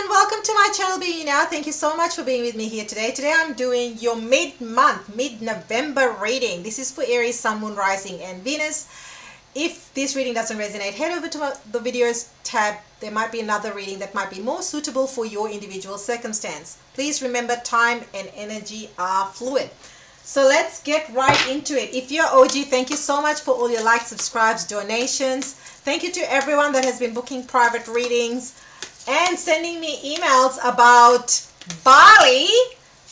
everyone, welcome to my channel Be You Now. Thank you so much for being with me here today. Today I'm doing your mid-month, mid-November reading. This is for Aries, Sun, Moon, Rising and Venus. If this reading doesn't resonate, head over to the videos tab. There might be another reading that might be more suitable for your individual circumstance. Please remember, time and energy are fluid. So let's get right into it. If you're OG, thank you so much for all your likes, subscribes, donations. Thank you to everyone that has been booking private readings and sending me emails about Bali.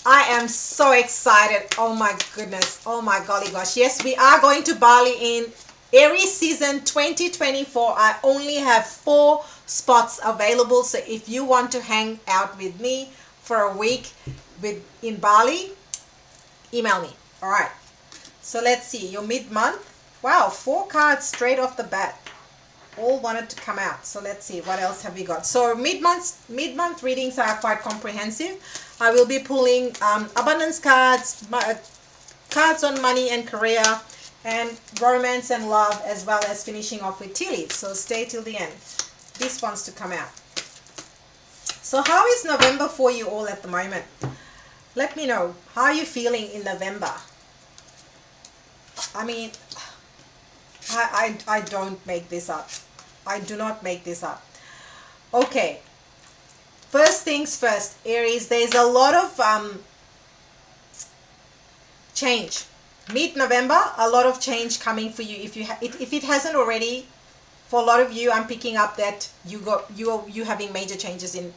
I am so excited. Oh my goodness. Oh my golly gosh. Yes, we are going to Bali in Aries season 2024. I only have 4 spots available. So if you want to hang out with me for a week in Bali, email me. All right. So let's see. Your mid-month. Wow, 4 cards straight off the bat. All wanted to come out. So let's see, what else have we got? So mid-month readings are quite comprehensive. I will be pulling abundance cards, cards on money and career, and romance and love, as well as finishing off with tea leaves. So stay till the end. This wants to come out. So how is November for you all at the moment? Let me know. How are you feeling in November? I mean, I don't make this up. I do not make this up. Okay. First things first, Aries, there's a lot of change. Mid-November, a lot of change coming for you. If it hasn't already, for a lot of you, I'm picking up that you having major changes in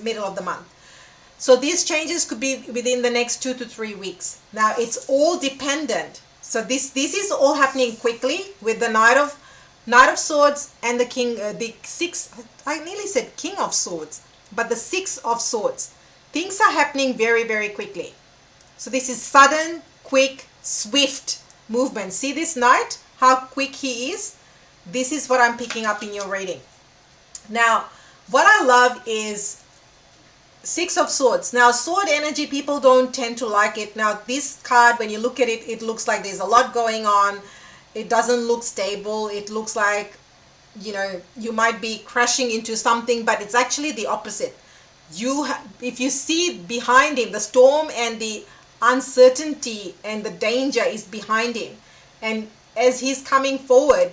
middle of the month. So these changes could be within the next 2 to 3 weeks. Now it's all dependent. So this is all happening quickly with the Knight of Swords and the King, the 6. I nearly said King of Swords, but the 6 of Swords. Things are happening very, very quickly. So this is sudden, quick, swift movement. See this Knight? How quick he is? This is what I'm picking up in your reading. Now, what I love is 6 of Swords. Now, sword energy, people don't tend to like it. Now, this card, when you look at it, it looks like there's a lot going on. It doesn't look stable. It looks like, you know, you might be crashing into something, but it's actually the opposite. If you see behind him, the storm and the uncertainty and the danger is behind him. And as he's coming forward,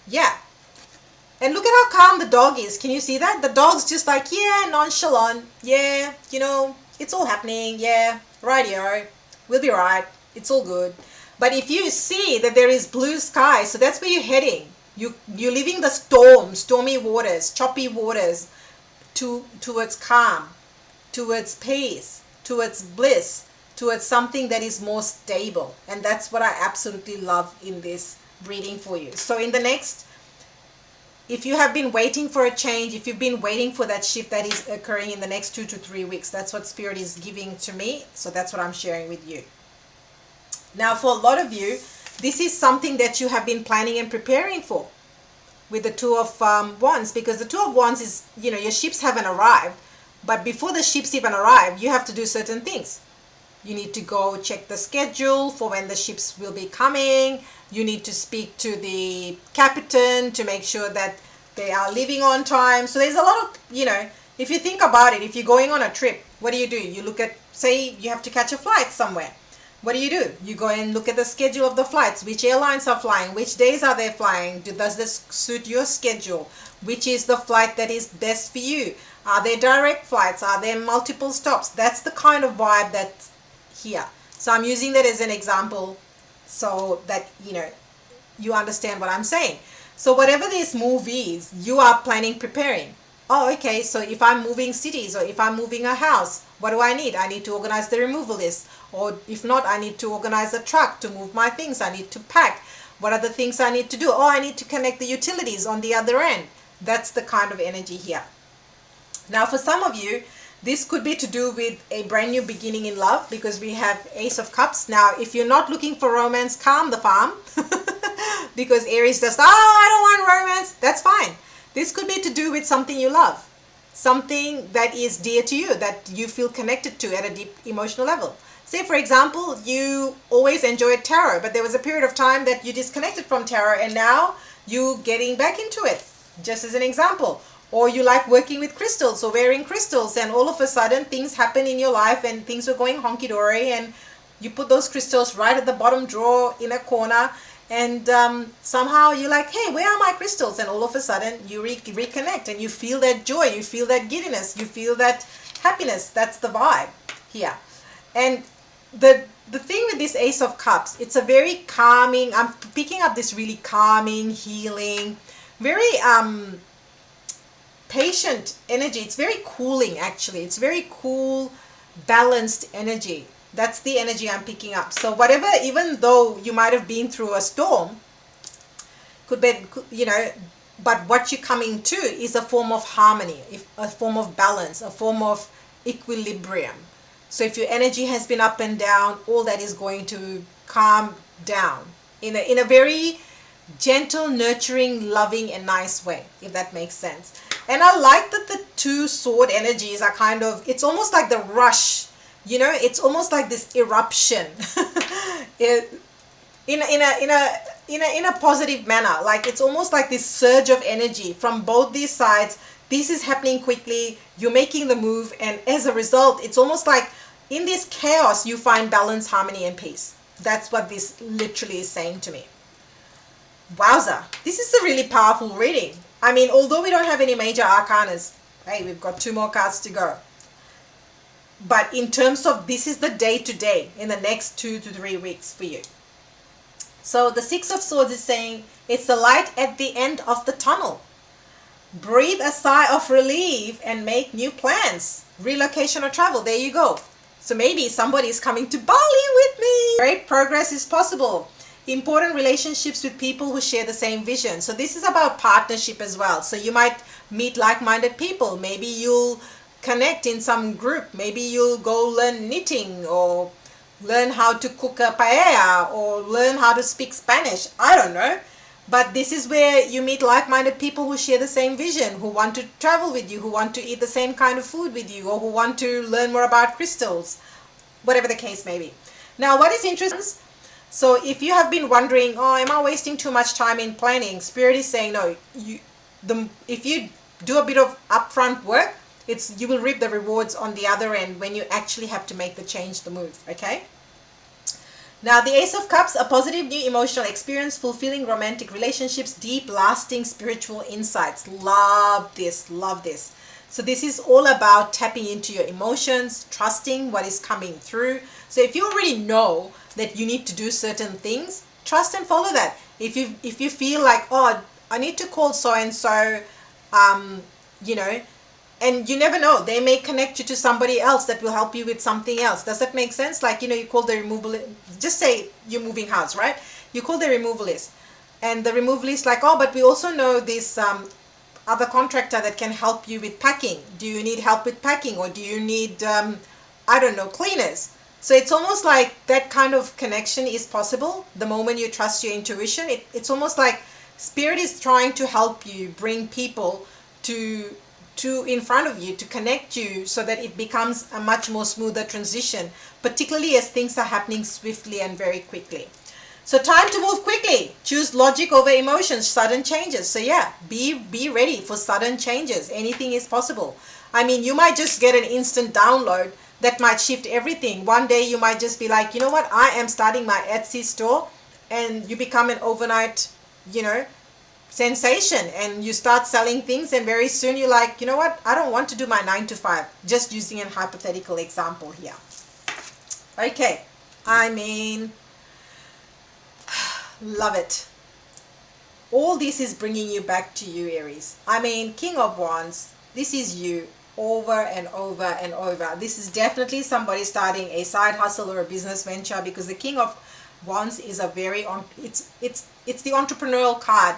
yeah. And look at how calm the dog is. Can you see that? The dog's just like, yeah, nonchalant. Yeah, you know, it's all happening. Yeah, rightio. We'll be right. It's all good. But if you see that there is blue sky, so that's where you're heading. You're leaving the stormy waters, choppy waters, towards calm, towards peace, towards bliss, towards something that is more stable. And that's what I absolutely love in this reading for you. So in the next, if you have been waiting for a change, if you've been waiting for that shift that is occurring in the next 2 to 3 weeks, that's what Spirit is giving to me. So that's what I'm sharing with you. Now, for a lot of you, this is something that you have been planning and preparing for with the 2 of Wands, because the 2 of Wands is, you know, your ships haven't arrived. But before the ships even arrive, you have to do certain things. You need to go check the schedule for when the ships will be coming. You need to speak to the captain to make sure that they are leaving on time. So there's a lot of, you know, if you think about it, if you're going on a trip, what do? You look at, say you have to catch a flight somewhere. What do? You go and look at the schedule of the flights. Which airlines are flying? Which days are they flying? Does this suit your schedule? Which is the flight that is best for you? Are there direct flights? Are there multiple stops? That's the kind of vibe that's here. So I'm using that as an example so that, you know, you understand what I'm saying. So whatever this move is, you are planning, preparing. Oh, okay, so if I'm moving cities or if I'm moving a house, what do I need? I need to organize the removal list. Or if not, I need to organize a truck to move my things. I need to pack. What are the things I need to do? Oh, I need to connect the utilities on the other end. That's the kind of energy here. Now, for some of you, this could be to do with a brand new beginning in love, because we have Ace of Cups. Now, if you're not looking for romance, calm the farm. Because Aries just, oh, I don't want romance. That's fine. This could be to do with something you love. Something that is dear to you, that you feel connected to at a deep emotional level. Say, for example, you always enjoyed tarot, but there was a period of time that you disconnected from tarot and now you getting back into it. Just as an example. or you like working with crystals or wearing crystals, and all of a sudden things happen in your life and things are going honky-dory, and you put those crystals right at the bottom drawer in a corner, and somehow you're like, hey, where are my crystals? And all of a sudden you reconnect and you feel that joy, you feel that giddiness, you feel that happiness. That's the vibe here. And the thing with this Ace of Cups, it's a very calming, I'm picking up this really calming, healing, very patient energy. It's very cooling, actually. It's very cool, balanced energy. That's the energy I'm picking up. So whatever, even though you might have been through a storm, could be, you know, but what you're coming to is a form of harmony, a form of balance, a form of equilibrium. So if your energy has been up and down, all that is going to calm down in a very gentle, nurturing, loving, and nice way, if that makes sense. And I like that the two sword energies are kind of, it's almost like the rush, you know, it's almost like this eruption. it, in a positive manner, like it's almost like this surge of energy from both these sides. This is happening quickly, you're making the move, and as a result, it's almost like in this chaos you find balance, harmony, and peace. That's what this literally is saying to me. Wowza, this is a really powerful reading. I mean, although we don't have any major arcanas, hey, we've got 2 more cards to go. But in terms of, this is the day to day in the next 2 to 3 weeks for you. So the Six of Swords is saying it's the light at the end of the tunnel. Breathe a sigh of relief and make new plans. Relocation or travel, there you go. So maybe somebody is coming to Bali with me. Great progress is possible. Important relationships with people who share the same vision. So this is about partnership as well. So you might meet like-minded people. Maybe you'll connect in some group. Maybe you'll go learn knitting, or learn how to cook a paella, or learn how to speak Spanish. I don't know. But this is where you meet like-minded people who share the same vision, who want to travel with you, who want to eat the same kind of food with you, or who want to learn more about crystals, whatever the case may be. Now, what is interesting, so if you have been wondering, oh, am I wasting too much time in planning? Spirit is saying, no, if you do a bit of upfront work, you will reap the rewards on the other end when you actually have to make the change, the move, okay? Now, the Ace of Cups, a positive new emotional experience, fulfilling romantic relationships, deep, lasting spiritual insights. Love this, love this. So this is all about tapping into your emotions, trusting what is coming through. So if you already know that you need to do certain things, trust and follow that. If you feel like, oh, I need to call so-and-so, you know, and you never know, they may connect you to somebody else that will help you with something else. Does that make sense? Like, you know, you call the removalist, just say you're moving house, right? You call the removalist, and the removalist like, oh, but we also know this other contractor that can help you with packing. Do you need help with packing, or do you need, I don't know, cleaners? So it's almost like that kind of connection is possible the moment you trust your intuition. It's almost like Spirit is trying to help you bring people to in front of you, to connect you, so that it becomes a much more smoother transition, particularly as things are happening swiftly and very quickly. So time to move quickly. Choose logic over emotions, sudden changes. So yeah, be ready for sudden changes. Anything is possible. I mean, you might just get an instant download that might shift everything. One day you might just be like, you know what, I am starting my Etsy store, and you become an overnight, you know, sensation, and you start selling things, and very soon you're like, you know what, I don't want to do my 9 to 5. Just using a hypothetical example here. Okay, I mean, love it. All this is bringing you back to you, Aries. I mean, King of Wands, this is you over and over and over. This is definitely somebody starting a side hustle or a business venture, because the King of Wands is a very it's the entrepreneurial card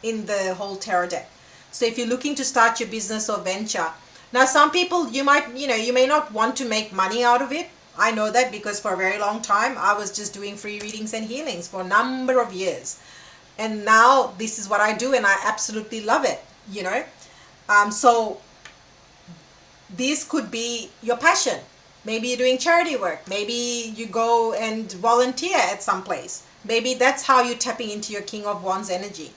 in the whole tarot deck. So if you're looking to start your business or venture, now some people, you may not want to make money out of it. I know that, because for a very long time I was just doing free readings and healings for a number of years, and now this is what I do, and I absolutely love it, you know. So this could be your passion. Maybe you're doing charity work, maybe you go and volunteer at some place. Maybe that's how you're tapping into your King of Wands energy.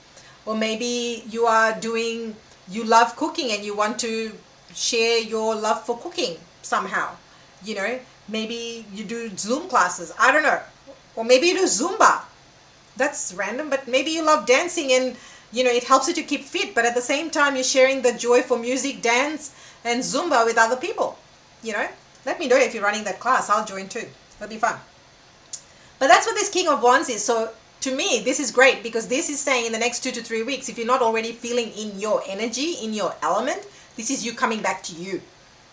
Or maybe you are doing you love cooking and you want to share your love for cooking somehow. You know, maybe you do Zoom classes, I don't know, or maybe you do Zumba. That's random, but maybe you love dancing and it helps you to keep fit, but at the same time you're sharing the joy for music, dance and Zumba with other people. you know Let me know if you're running that class. I'll join too. That'll be fun. But that's what this King of Wands is. So to me, this is great, because this is saying in the next 2 to 3 weeks, if you're not already feeling in your energy, in your element, this is you coming back to you.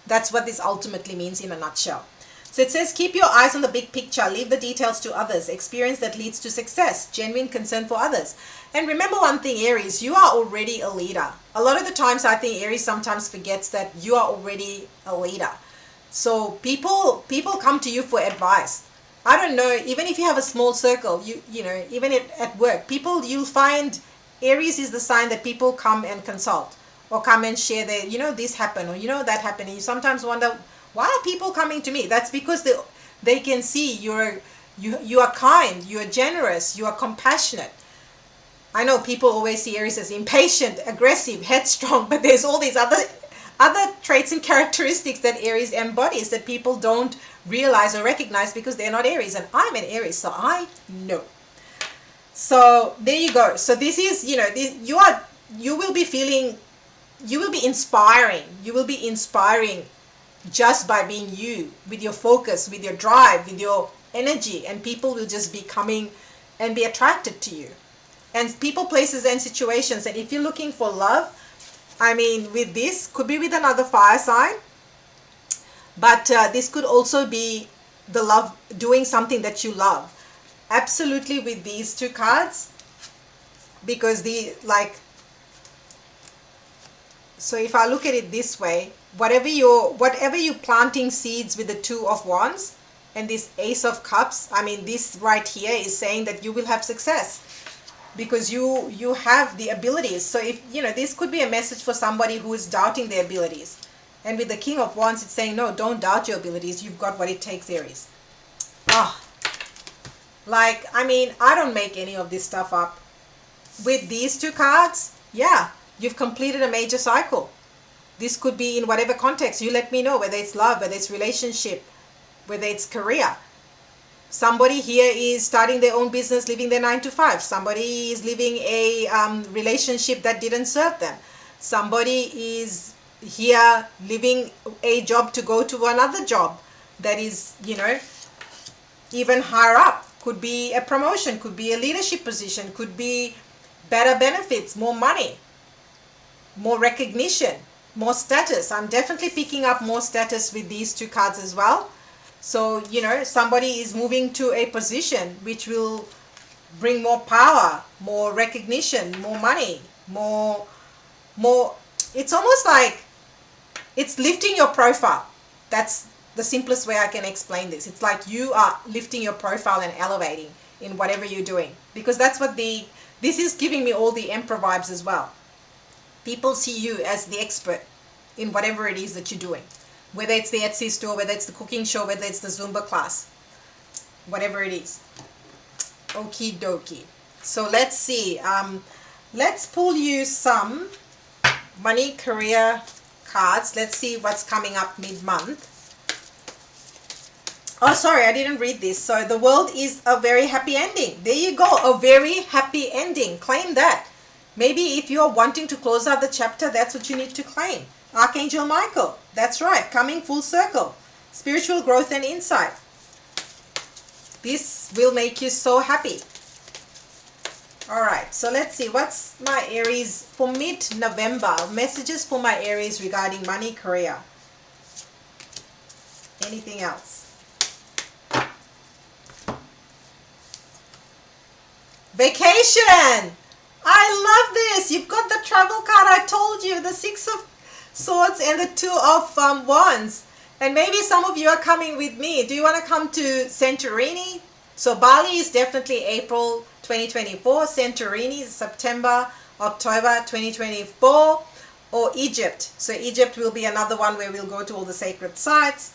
That's what this ultimately means in a nutshell. So it says, keep your eyes on the big picture, leave the details to others, experience that leads to success, genuine concern for others. And remember one thing, Aries, you are already a leader. A lot of the times I think Aries sometimes forgets that you are already a leader. So people come to you for advice. I don't know, even if you have a small circle, even at work, you'll find Aries is the sign that people come and consult or come and share their, this happened or that happened. And you sometimes wonder, why are people coming to me? That's because they can see you are kind, you are generous, you are compassionate. I know people always see Aries as impatient, aggressive, headstrong, but there's all these other traits and characteristics that Aries embodies that people don't realize or recognize because they're not Aries. And I'm an Aries, so I know. So there you go. So this is, you will be feeling, you will be inspiring. You will be inspiring just by being you, with your focus, with your drive, with your energy, and people will just be coming and be attracted to you. And people, places, and situations. And if you're looking for love, I mean, with this, could be with another fire sign, but this could also be the love, doing something that you love. Absolutely with these two cards, because so if I look at it this way, whatever you're planting seeds with the Two of Wands and this Ace of Cups, I mean, this right here is saying that you will have success, because you have the abilities. So if this could be a message for somebody who is doubting their abilities. And with the King of Wands, it's saying, no, don't doubt your abilities. You've got what it takes, Aries. I mean, I don't make any of this stuff up. With these two cards, yeah, you've completed a major cycle. This could be in whatever context. You let me know, whether it's love, whether it's relationship, whether it's career. Somebody here is starting their own business, living their 9 to 5. Somebody is living a relationship that didn't serve them. Somebody is here living a job to go to another job that is, even higher up. Could be a promotion, could be a leadership position, could be better benefits, more money, more recognition, more status. I'm definitely picking up more status with these two cards as well. So, somebody is moving to a position which will bring more power, more recognition, more money, more, it's almost like it's lifting your profile. That's the simplest way I can explain this. It's like you are lifting your profile and elevating in whatever you're doing, because that's what this is giving me all the Emperor vibes as well. People see you as the expert in whatever it is that you're doing. Whether it's the Etsy store, whether it's the cooking show, whether it's the Zumba class, whatever it is. Okie dokie. So let's see. Let's pull you some money, career cards. Let's see what's coming up mid-month. Oh, sorry, I didn't read this. So the world is a very happy ending. There you go. A very happy ending. Claim that. Maybe if you're wanting to close out the chapter, that's what you need to claim. Archangel Michael, that's right, coming full circle. Spiritual growth and insight. This will make you so happy. All right, so let's see. What's my Aries for mid-November? Messages for my Aries regarding money, career. Anything else? Vacation! I love this. You've got the travel card. I told you, the Six of Swords and the Two of Wands. And maybe some of you are coming with me. Do you want to come to Santorini? So Bali is definitely April 2024. Santorini is September, October 2024. Or Egypt. So Egypt will be another one where we'll go to all the sacred sites.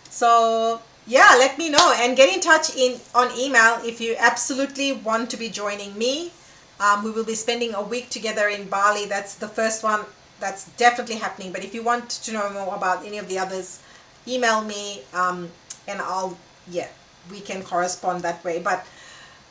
So yeah, let me know and get in touch on email if you absolutely want to be joining me. We will be spending a week together in Bali. That's the first one that's definitely happening. But if you want to know more about any of the others, email me, and I'll, yeah, we can correspond that way. But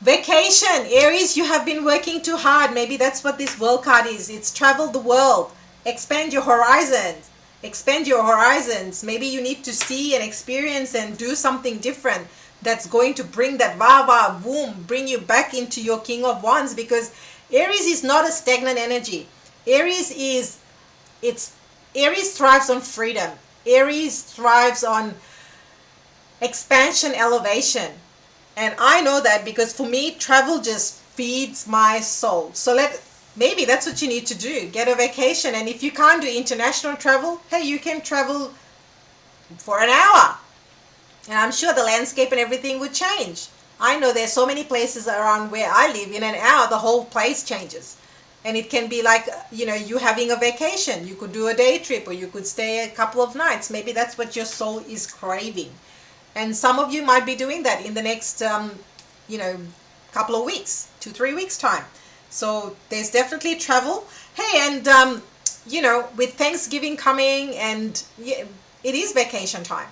vacation, Aries, you have been working too hard. Maybe that's what this world card is. It's travel the world, expand your horizons, expand your horizons. Maybe you need to see and experience and do something different that's going to bring that va boom, bring you back into your King of Wands, because Aries is not a stagnant energy. Aries is, it's, Aries thrives on freedom. Aries thrives on expansion, elevation. And I know that because for me, travel just feeds my soul. So maybe that's what you need to do. Get a vacation. And if you can't do international travel, hey, you can travel for an hour. And I'm sure the landscape and everything would change. I know there's so many places around where I live. In an hour, the whole place changes. And it can be like, you having a vacation. You could do a day trip, or you could stay a couple of nights. Maybe that's what your soul is craving. And some of you might be doing that in the next, couple of weeks, 2-3 weeks time. So there's definitely travel. Hey, and, with Thanksgiving coming, and yeah, it is vacation time,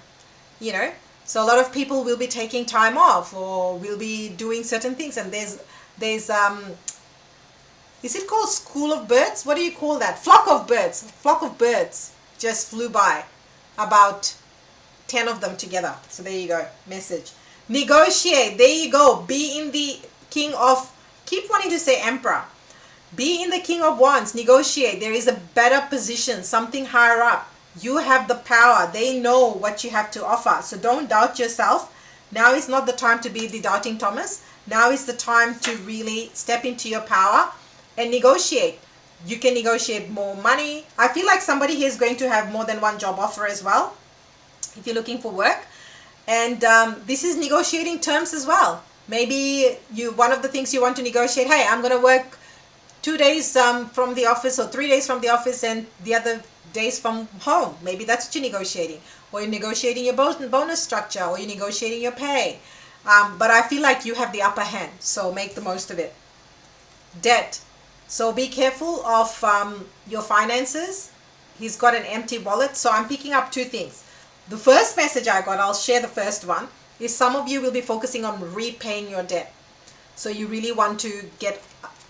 So a lot of people will be taking time off, or will be doing certain things. And there's is it called School of Birds? What do you call that? Flock of birds. Flock of birds just flew by. About 10 of them together. So there you go. Message. Negotiate. There you go. Be in the King of... Keep wanting to say Emperor. Be in the King of Wands. Negotiate. There is a better position. Something higher up. You have the power. They know what you have to offer. So don't doubt yourself. Now is not the time to be the doubting Thomas. Now is the time to really step into your power and negotiate. You can negotiate more money. I feel like somebody here is going to have more than one job offer as well, if you're looking for work. And this is negotiating terms as well. Maybe one of the things you want to negotiate, hey, I'm going to work 2 days from the office, or 3 days from the office, and the other days from home. Maybe that's what you're negotiating. Or you're negotiating your bonus structure, or you're negotiating your pay. But I feel like you have the upper hand, so make the most of it. Debt. So be careful of your finances. He's got an empty wallet. So I'm picking up two things. The first message I got, I'll share the first one, is some of you will be focusing on repaying your debt. So you really want to get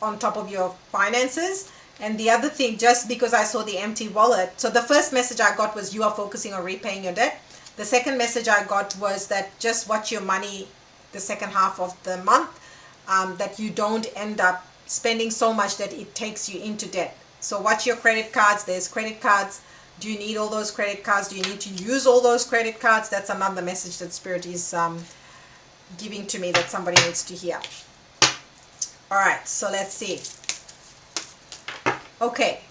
on top of your finances. And the other thing, just because I saw the empty wallet, so the first message I got was you are focusing on repaying your debt. The second message I got was that just watch your money the second half of the month, that you don't end up spending so much that it takes you into debt. So watch your credit cards. There's credit cards. Do you need all those credit cards? Do you need to use all those credit cards? That's another message that Spirit is giving to me that somebody needs to hear. All right, so let's see. Okay,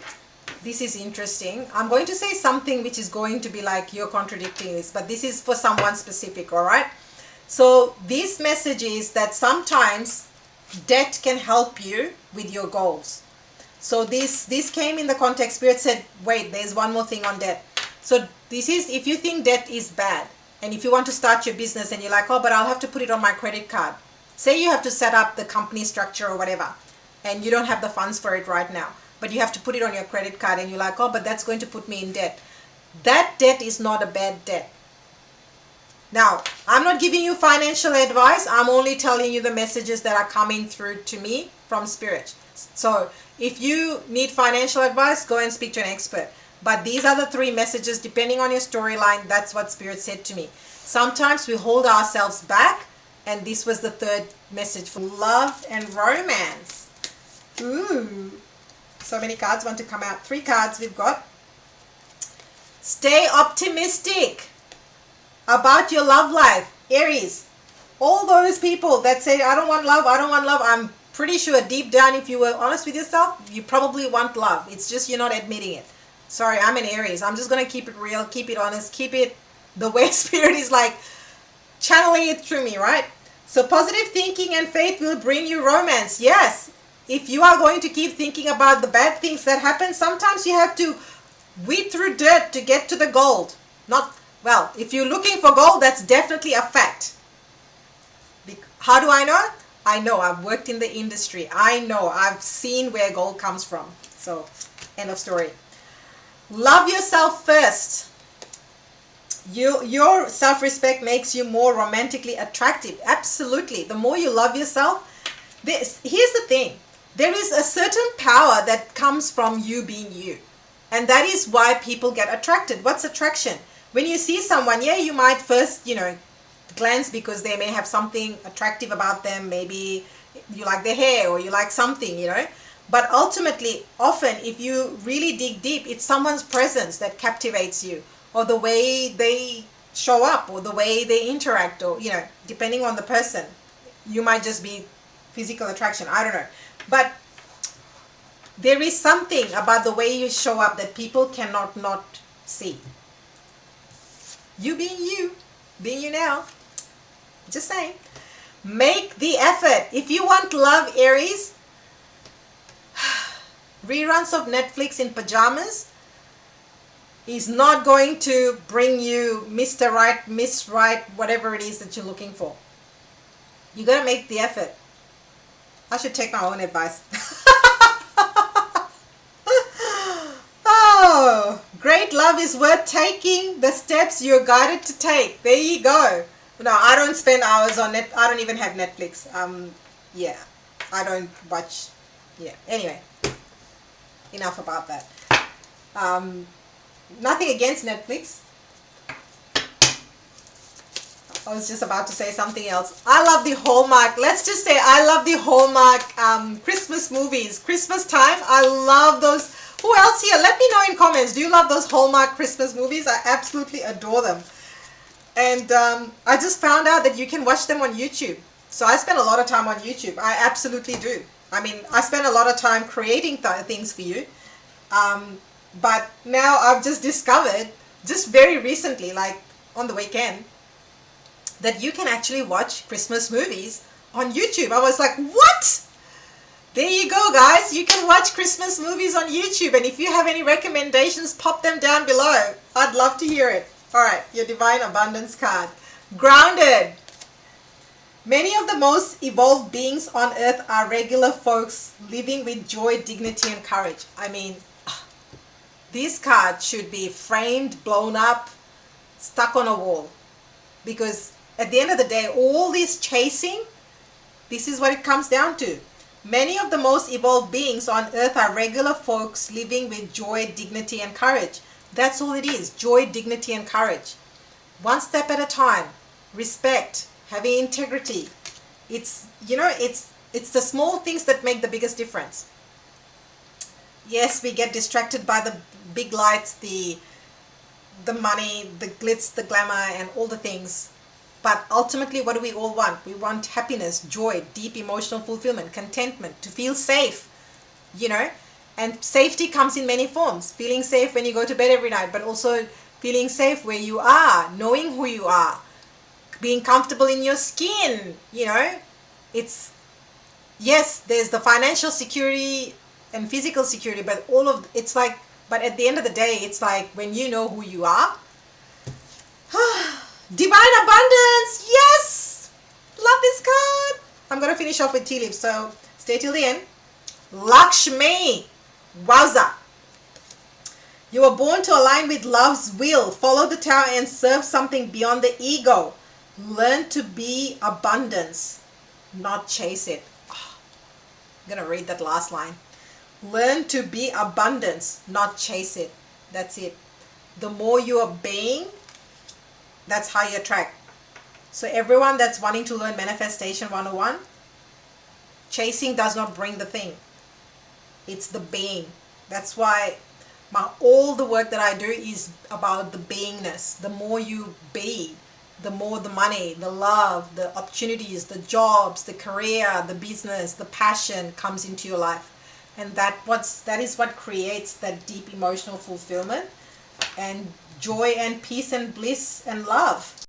this is interesting. I'm going to say something which is going to be like you're contradicting this, but this is for someone specific, all right? So this message is that sometimes debt can help you with your goals. So this came in the context. Spirit said, wait, there's one more thing on debt. So this is, if you think debt is bad, and if you want to start your business and you're like, oh, but I'll have to put it on my credit card. Say you have to set up the company structure or whatever, and you don't have the funds for it right now, but you have to put it on your credit card, and you're like, oh, but that's going to put me in debt. That debt is not a bad debt. Now, I'm not giving you financial advice. I'm only telling you the messages that are coming through to me from Spirit. So if you need financial advice, go and speak to an expert. But these are the three messages, depending on your storyline. That's what Spirit said to me. Sometimes we hold ourselves back, and this was the third message for love and romance. Ooh, so many cards want to come out. 3 cards we've got. Stay optimistic about your love life, Aries. All those people that say, I don't want love, I'm pretty sure deep down, if you were honest with yourself, you probably want love. It's just you're not admitting it. Sorry, I'm an Aries. I'm just going to keep it real, keep it honest, keep it the way Spirit is like channeling it through me, right? So positive thinking and faith will bring you romance. Yes, if you are going to keep thinking about the bad things that happen, sometimes you have to weed through dirt to get to the gold. Well, if you're looking for gold, that's definitely a fact. How do I know? I know. I've worked in the industry. I know. I've seen where gold comes from. So, end of story. Love yourself first. Your self-respect makes you more romantically attractive. Absolutely. The more you love yourself, here's the thing. There is a certain power that comes from you being you. And that is why people get attracted. What's attraction? When you see someone, yeah, you might first, glance because they may have something attractive about them. Maybe you like their hair or you like something. But ultimately, often, if you really dig deep, it's someone's presence that captivates you, or the way they show up, or the way they interact, or, depending on the person. You might just be physical attraction. I don't know. But there is something about the way you show up that people cannot not see. You being you now. Just saying. Make the effort. If you want love, Aries, reruns of Netflix in pajamas is not going to bring you Mr. Right, Miss Right, whatever it is that you're looking for. You gotta make the effort. I should take my own advice. Oh, great love is worth taking the steps you're guided to take. There you go. No, I don't spend hours on it. I don't even have Netflix. Yeah, I don't watch. Yeah. Anyway, enough about that. Nothing against Netflix. I was just about to say something else. I love the Hallmark. Let's just say I love the Hallmark Christmas movies. Christmas time. I love those. Who else here? Let me know in comments. Do you love those Hallmark Christmas movies? I absolutely adore them. And I just found out that you can watch them on YouTube. So I spend a lot of time on YouTube. I absolutely do. I mean, I spend a lot of time creating things for you. But now I've just discovered, just very recently, like on the weekend, that you can actually watch Christmas movies on YouTube. I was like, what? There you go, guys. You can watch Christmas movies on YouTube. And if you have any recommendations, pop them down below. I'd love to hear it. All right, your Divine Abundance card. Grounded. Many of the most evolved beings on earth are regular folks living with joy, dignity, and courage. I mean, this card should be framed, blown up, stuck on a wall. Because at the end of the day, all this chasing, this is what it comes down to. Many of the most evolved beings on earth are regular folks living with joy, dignity, and courage. That's all it is. Joy, dignity, and courage. One step at a time. Respect. Having integrity. It's the small things that make the biggest difference. Yes, we get distracted by the big lights, the money, the glitz, the glamour, and all the things. But ultimately, what do we all want? We want happiness, joy, deep emotional fulfillment, contentment, to feel safe, And safety comes in many forms. Feeling safe when you go to bed every night, but also feeling safe where you are, knowing who you are, being comfortable in your skin, It's, yes, there's the financial security and physical security, but but at the end of the day, it's like when you know who you are. Divine Abundance, yes! Love this card. I'm going to finish off with tea leaves, so stay till the end. Lakshmi, wowza. You were born to align with love's will. Follow the Tao and serve something beyond the ego. Learn to be abundance, not chase it. I'm going to read that last line. Learn to be abundance, not chase it. That's it. The more you are being, that's how you attract. So everyone that's wanting to learn Manifestation 101, chasing does not bring the thing. It's the being. That's why all the work that I do is about the beingness. The more you be, the more the money, the love, the opportunities, the jobs, the career, the business, the passion comes into your life. And that is what creates that deep emotional fulfillment and joy and peace and bliss and love.